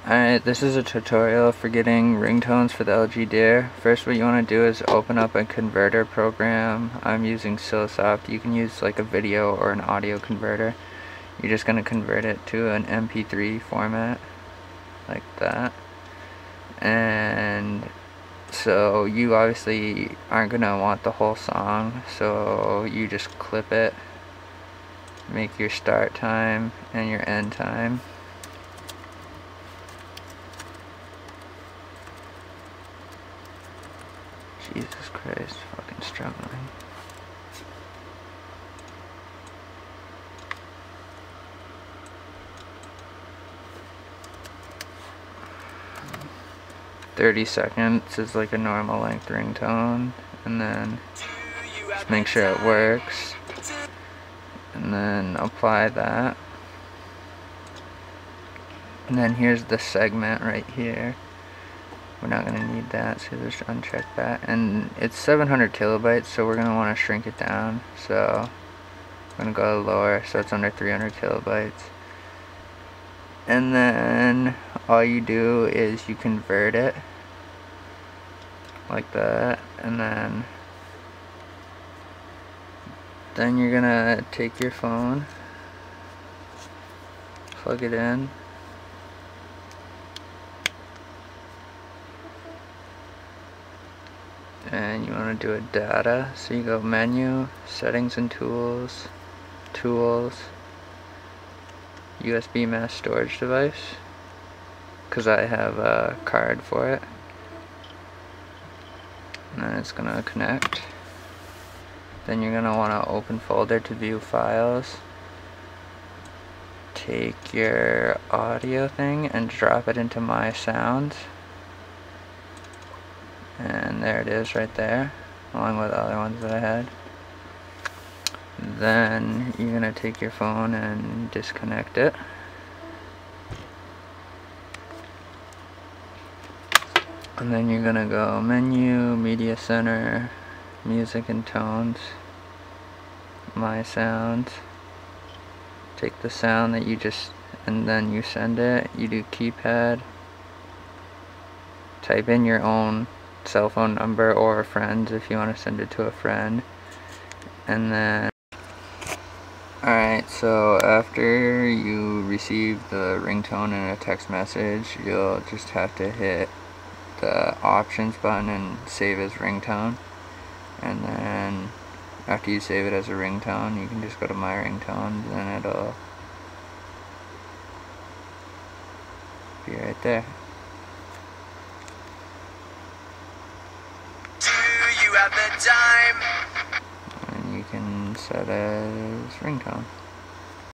Alright, this is a tutorial for getting ringtones for the LG Deer. First, what you want to do is open up a converter program. I'm using SoSoft. You can use like a video or an audio converter. You're just going to convert it to an MP3 format, like that. And so you obviously aren't going to want the whole song, so you just clip it, make your start time and your end time. Jesus Christ, fucking struggling. $30 is like a normal length ringtone, and then just make sure it works, and then apply that. And then here's the segment right here. We're not going to need that, so just uncheck that. And it's 700 kilobytes, so we're going to want to shrink it down. So I'm going to go lower, so it's under 300 kilobytes. And then all you do is you convert it like that, and then you're going to take your phone, plug it in, and you want to do a data, so you go menu, settings and tools, USB mass storage device, because I have a card for it, and then it's going to connect. Then you're going to want to open folder to view files, take your audio thing and drop it into my sounds. And there it is right there, along with the other ones that I had. Then you're going to take your phone and disconnect it. And then you're going to go menu, media center, music and tones, my sounds. Take the sound that you just, and then you send it. You do keypad. Type in your own cell phone number or a friend's if you want to send it to a friend. And then alright, so after you receive the ringtone in a text message, you'll just have to hit the options button and save as ringtone. And then after you save it as a ringtone, you can just go to my ringtones and it'll be right there. And you can set as ringtone.